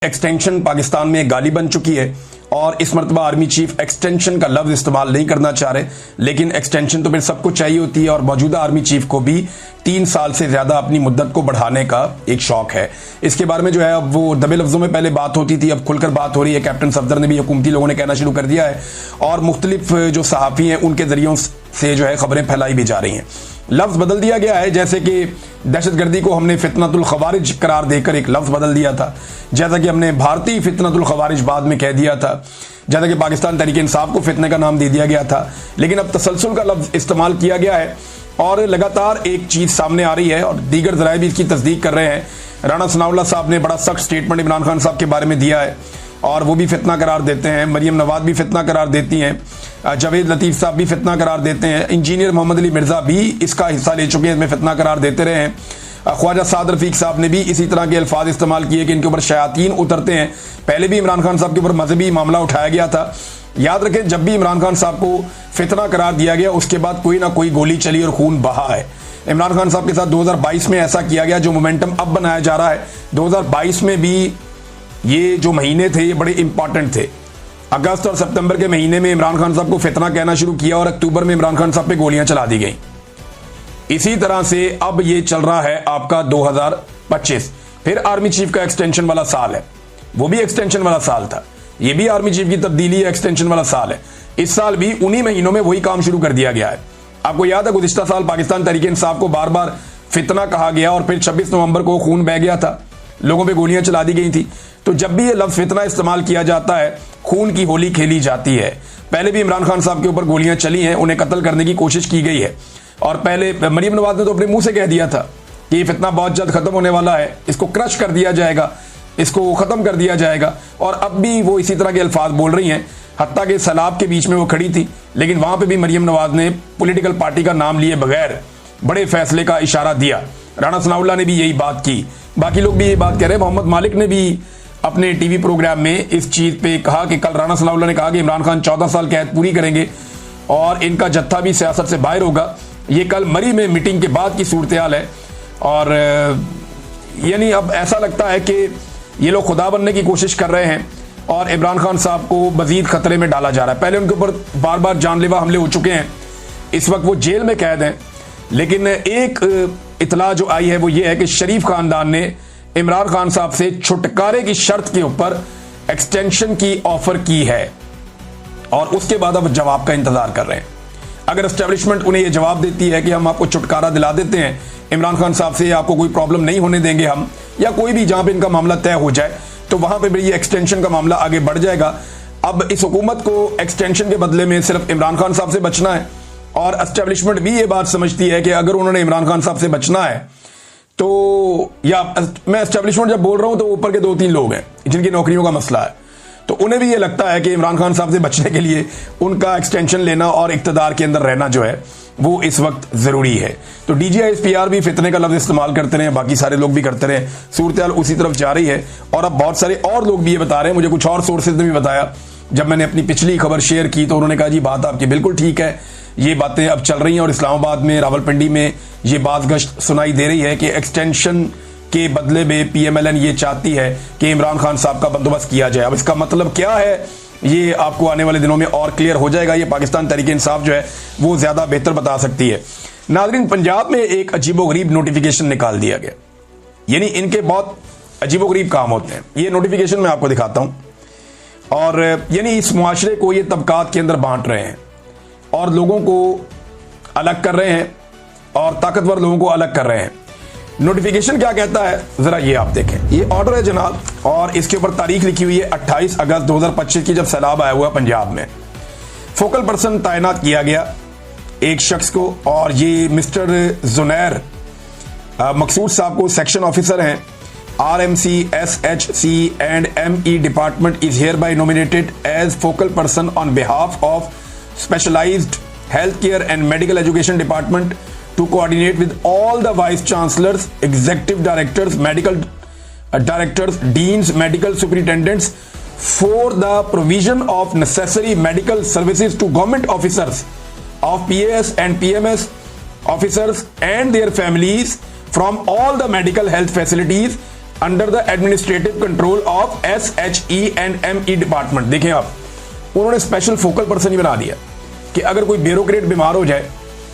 Extension Pakistan में एक गाली बन चुकी है और इस मरतबा आर्मी चीफ एक्सटेंशन का लफ्ज इस्तेमाल नहीं करना चाह रहे, लेकिन एक्सटेंशन तो फिर सबको चाहिए होती है और मौजूदा आर्मी चीफ को भी 3 साल से ज्यादा अपनी मुद्दत को बढ़ाने का एक शौक है। इसके बारे में जो है अब वो दबे लफ्जों में पहले बात होती थी, अब खुलकर बात हो रही है। कैप्टन सफदर ने भी हुकूमती लोगों ने कहना शुरू कर दिया है और मुख्तलिफ जो सहाफ़ी हैं उनके जरियों से जो है खबरें फैलाई भी जा रही हैं। लफ्ज बदल दिया गया है, जैसे कि दहशतगर्दी को हमने फितनतुल खवारिज करार देकर एक लफ्ज बदल दिया था, जैसा कि हमने भारतीय फितनतुल खवारिज बाद में कह दिया था, जैसा कि पाकिस्तान तहरीक इंसाफ को फितने का नाम दे दिया गया था, लेकिन अब तसलसल का लफ्ज इस्तेमाल किया गया है और लगातार एक चीज सामने आ रही है और दीगर जराए भी इसकी तस्दीक कर रहे हैं। राणा सनाउल्लाह साहब ने बड़ा सख्त स्टेटमेंट इमरान खान साहब के बारे में दिया है और वो भी फितना करार देते हैं, मरियम नवाज भी फितना करार देती हैं, जावेद लतीफ़ साहब भी फितना करार देते हैं, इंजीनियर मोहम्मद अली मिर्ज़ा भी इसका हिस्सा ले चुके हैं, इसमें फितना करार देते रहे हैं। ख्वाजा साद रफ़ीक साहब ने भी इसी तरह के अल्फाज इस्तेमाल किए कि इनके ऊपर शयातीन उतरते हैं। पहले भी इमरान खान साहब के ऊपर मजहबी मामला उठाया गया था। याद रखें, जब भी इमरान खान साहब को फितना करार दिया गया उसके बाद कोई ना कोई गोली चली और खून बहा है। इमरान खान साहब के साथ 2022 में ऐसा किया गया, जो मोमेंटम अब बनाया जा रहा है। 2022 में भी ये जो महीने थे ये बड़े इंपॉर्टेंट थे। अगस्त और सितंबर के महीने में इमरान खान साहब को फितना कहना शुरू किया और अक्टूबर में इमरान खान साहब पे गोलियां चला दी गई। इसी तरह से अब ये चल रहा है आपका 2025, फिर आर्मी चीफ का एक्सटेंशन वाला साल है, वो भी एक्सटेंशन वाला साल था, ये भी आर्मी चीफ की तब्दीली एक्सटेंशन वाला साल है। इस साल भी उन्हीं महीनों में वही काम शुरू कर दिया गया है। आपको याद है गुज़िश्ता साल पाकिस्तान तहरीक इंसाफ को बार बार फितना कहा गया और फिर 26 नवंबर को खून बह गया था, लोगों पे गोलियां चला दी गई थी। तो जब भी ये लफ्ज फितना इस्तेमाल किया जाता है, खून की होली खेली जाती है। पहले भी इमरान खान साहब के ऊपर गोलियां चली हैं, उन्हें कत्ल करने की कोशिश की गई है और पहले मरियम नवाज ने तो अपने मुंह से कह दिया था कि ये फितना बहुत जल्द खत्म होने वाला है, इसको क्रश कर दिया जाएगा, इसको खत्म कर दिया जाएगा। और अब भी वो इसी तरह के अल्फाज बोल रही हैं, हत्ता के सैलाब के बीच में वो खड़ी थी, लेकिन वहां पे भी मरियम नवाज ने पॉलिटिकल पार्टी का नाम लिए बगैर बड़े फैसले का इशारा दिया। राणा सनाउल्लाह ने भी यही बात की, बाकी लोग भी यही बात कह रहे हैं। मोहम्मद मालिक ने भी अपने टीवी प्रोग्राम में इस चीज पे कहा कि कल राणा सनाउल्लाह ने कहा कि इमरान खान 14 साल कैद पूरी करेंगे और इनका जत्था भी सियासत से बाहर होगा। ये कल मरी में मीटिंग के बाद की सूरत हाल है और यानी अब ऐसा लगता है कि ये लोग खुदा बनने की कोशिश कर रहे हैं और इमरान खान साहब को मजीद खतरे में डाला जा रहा है। पहले उनके ऊपर बार बार जानलेवा हमले हो चुके हैं, इस वक्त वो जेल में कैद हैं, लेकिन एक इतला जो आई है वो ये है कि शरीफ खानदान ने इमरान खान साहब से छुटकारे की शर्त के ऊपर एक्सटेंशन की ऑफर की है और उसके बाद अब जवाब का इंतजार कर रहे हैं। अगर एस्टेब्लिशमेंट उन्हें यह जवाब देती है कि हम आपको छुटकारा दिला देते हैं इमरान खान साहब से, आपको कोई प्रॉब्लम नहीं होने देंगे हम, या कोई भी जहां पे इनका मामला तय हो जाए, तो वहां पे भी ये एक्सटेंशन का मामला आगे बढ़ जाएगा। अब इस हुकूमत को एक्सटेंशन के बदले में सिर्फ इमरान खान साहब से बचना है और एस्टेब्लिशमेंट भी ये बात समझती है कि अगर उन्होंने इमरान खान साहब से बचना है तो, या मैं एस्टेब्लिशमेंट जब बोल रहा हूं तो ऊपर के 2-3 लोग हैं जिनकी नौकरियों का मसला है, तो उन्हें भी ये लगता है कि इमरान खान साहब से बचने के लिए उनका एक्सटेंशन लेना और इक्तदार के अंदर रहना जो है वो इस वक्त जरूरी है। तो DGISPR भी फितने का लफ्ज इस्तेमाल करते रहे, बाकी सारे लोग भी करते रहे, सूरत हाल उसी तरफ जा रही है। और अब बहुत सारे और लोग भी ये बता रहे हैं, मुझे कुछ और सोर्सेज ने भी बताया, जब मैंने अपनी पिछली खबर शेयर की तो उन्होंने कहा जी बात आपकी बिल्कुल ठीक है, ये बातें अब चल रही हैं और इस्लामाबाद में, रावलपिंडी में ये बात गश्त सुनाई दे रही है कि एक्सटेंशन के बदले में PMLN ये चाहती है कि इमरान खान साहब का बंदोबस्त किया जाए। अब इसका मतलब क्या है ये आपको आने वाले दिनों में और क्लियर हो जाएगा, ये पाकिस्तान तहरीक इंसाफ जो है वो ज्यादा बेहतर बता सकती है। नाज़रीन, पंजाब में एक अजीबोगरीब नोटिफिकेशन निकाल दिया गया, यानी इनके बहुत अजीबोगरीब काम होते हैं। ये नोटिफिकेशन मैं आपको दिखाता हूं और यानी इस मुआशरे को ये तबकात के अंदर बांट रहे हैं और लोगों को अलग कर रहे हैं और ताकतवर लोगों को अलग कर रहे हैं। नोटिफिकेशन क्या कहता है जरा ये आप देखें, ये ऑर्डर है जनाब और इसके ऊपर तारीख लिखी हुई है 28 अगस्त 2025 की, जब सैलाब आया हुआ पंजाब में। फोकल पर्सन तैनात किया गया एक शख्स को और ये मिस्टर जुनैर मकसूद साहब को सेक्शन ऑफिसर हैं। RMC SHC and ME department is hereby nominated as focal person on behalf of specialized healthcare and medical education department to coordinate with all the vice chancellors, executive directors, medical directors, deans, medical superintendents for the provision of necessary medical services to government officers of PAS and PMS officers and their families from all the medical health facilities under the administrative control of SHE&ME department. देखें आप, उन्होंने special focal person ही बना दिया कि अगर कोई bureaucrat बीमार हो जाए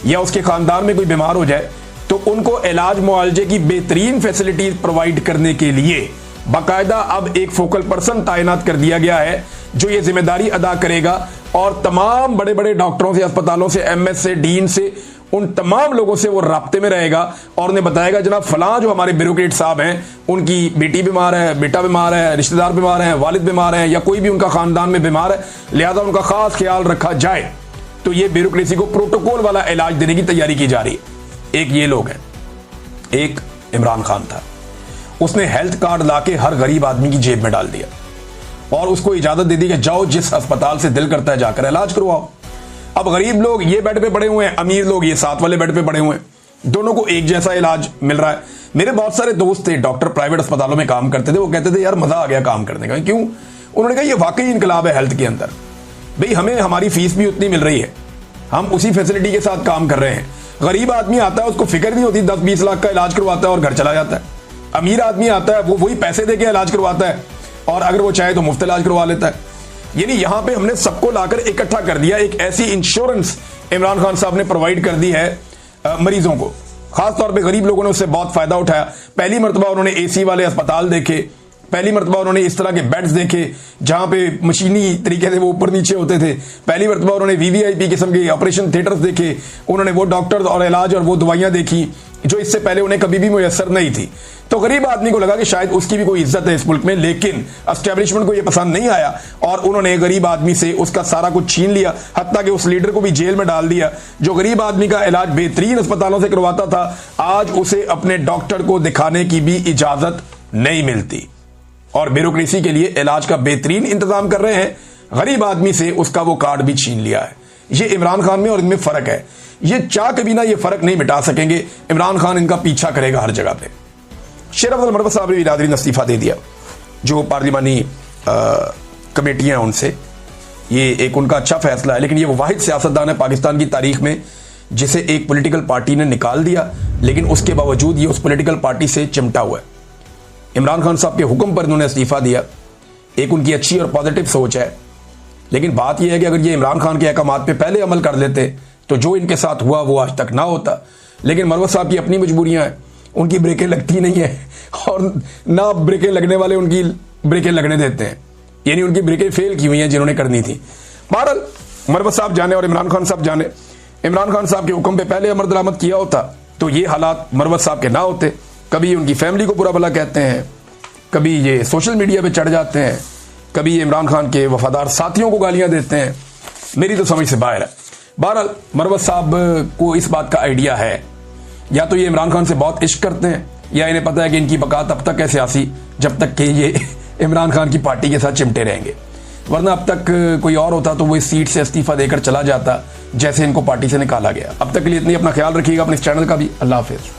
या उसके खानदान में कोई बीमार हो जाए तो उनको इलाज मुआवजे की बेहतरीन फैसिलिटीज प्रोवाइड करने के लिए बाकायदा अब एक फोकल पर्सन तैनात कर दिया गया है जो ये जिम्मेदारी अदा करेगा और तमाम बड़े बड़े डॉक्टरों से, अस्पतालों से, MS से, डीन से, उन तमाम लोगों से वो राब्ते में रहेगा और उन्हें बताएगा जनाब फलां जो हमारे ब्यूरोक्रेट साहब हैं उनकी बेटी बीमार है, बेटा बीमार है, रिश्तेदार बीमार है, वालिद बीमार है या कोई भी उनका खानदान में बीमार है, लिहाजा उनका खास ख्याल रखा जाए। तो ये ब्यूरोक्रेसी को प्रोटोकॉल वाला इलाज देने की तैयारी की जा रही है। एक ये लोग हैं, एक इमरान खान था, उसने हेल्थ कार्ड लाके हर गरीब आदमी की जेब में डाल दिया और उसको इजाजत दे दी कि जाओ जिस अस्पताल से दिल करता है जाकर इलाज करवाओ। अब गरीब लोग ये बेड पे पड़े हुए हैं, अमीर लोग ये साथ वाले बेड पे पड़े हुए हैं, दोनों को एक जैसा इलाज मिल रहा है। मेरे बहुत सारे दोस्त थे डॉक्टर, प्राइवेट अस्पतालों में काम करते थे, वो कहते थे यार मजा आ गया काम करने का। क्यों? उन्होंने कहा ये वाकई इनकलाब है हेल्थ के अंदर। भाई हमें हमारी फीस भी उतनी मिल रही है, हम उसी फैसिलिटी के साथ काम कर रहे हैं। गरीब आदमी आता है उसको फिक्र नहीं होती, 10-20 लाख का इलाज करवाता है और घर चला जाता है। अमीर आदमी आता है वो वही पैसे देके इलाज करवाता है और अगर वो चाहे तो मुफ्त इलाज करवा लेता है। यानी यहां पे हमने सबको लाकर इकट्ठा कर दिया, एक ऐसी इंश्योरेंस इमरान खान साहब ने प्रोवाइड कर दी है मरीजों को। खासतौर पे गरीब लोगों ने उससे बहुत फायदा उठाया। पहली मरतबा उन्होंने AC वाले अस्पताल देखे, पहली मरतबा उन्होंने इस तरह के बेड्स देखे जहां पे मशीनी तरीके से वो ऊपर नीचे होते थे, पहली मरतबा उन्होंने VVIP किस्म के ऑपरेशन थिएटर्स देखे, उन्होंने वो डॉक्टर्स और इलाज और वो दवाइयां देखी जो इससे पहले उन्हें कभी भी मुयस्सर नहीं थी। तो गरीब आदमी को लगा कि शायद उसकी भी कोई इज्जत है इस मुल्क में, लेकिन एस्टेब्लिशमेंट को यह पसंद नहीं आया और उन्होंने गरीब आदमी से उसका सारा कुछ छीन लिया, हत्ता कि उस लीडर को भी जेल में डाल दिया जो गरीब आदमी का इलाज बेहतरीन अस्पतालों से करवाता था। आज उसे अपने डॉक्टर को दिखाने की भी इजाजत नहीं मिलती और ब्यूरोक्रेसी के लिए इलाज का बेहतरीन इंतजाम कर रहे हैं, गरीब आदमी से उसका वो कार्ड भी छीन लिया है। ये इमरान खान में और इनमें फर्क है। ये चाह के बिना ये फर्क नहीं मिटा सकेंगे। इमरान खान इनका पीछा करेगा हर जगह पे। शेर अफजल मरवत साहब ने नाज़रीन इस्तीफा दे दिया, जो पार्लिमानी कमेटियां हैं उनसे। ये एक उनका अच्छा फैसला है, लेकिन ये वो वाहिद सियासतदान है पाकिस्तान की तारीख में जिसे एक पॉलिटिकल पार्टी ने निकाल दिया, लेकिन उसके बावजूद ये उस पॉलिटिकल पार्टी से चिमटा हुआ है। इमरान खान साहब के हुक्म पर इन्होंने इस्तीफा दिया। एक उनकी अच्छी और पॉजिटिव सोच है, लेकिन बात यह है कि अगर ये इमरान खान के अहकामात पे पहले अमल कर लेते तो जो इनके साथ हुआ वो आज तक ना होता। लेकिन मरवत साहब की अपनी मजबूरियां हैं, उनकी ब्रेकें लगती नहीं है और ना ब्रेकें लगने वाले उनकी ब्रेकें लगने देते हैं, यानी उनकी ब्रेकें फेल की हुई हैं जिन्होंने करनी थी। बहरहाल मरवत साहब जाने और इमरान खान साहब जाने। इमरान खान साहब के हुक्म पे पहले अमल दरामद किया होता तो ये हालात मरवत साहब के ना होते। कभी उनकी फैमिली को बुरा भला कहते हैं, कभी ये सोशल मीडिया पे चढ़ जाते हैं, कभी ये इमरान खान के वफादार साथियों को गालियां देते हैं। मेरी तो समझ से बाहर है। बहरहाल मरवत साहब को इस बात का आइडिया है, या तो ये इमरान खान से बहुत इश्क करते हैं या इन्हें पता है कि इनकी बका तब तक है सियासी जब तक कि ये इमरान खान की पार्टी के साथ चिमटे रहेंगे, वरना अब तक कोई और होता तो वो इस सीट से इस्तीफा देकर चला जाता जैसे इनको पार्टी से निकाला गया। अब तक के लिए इतनी, अपना ख्याल रखिएगा, अपने इस चैनल का भी। अल्लाह हाफिज।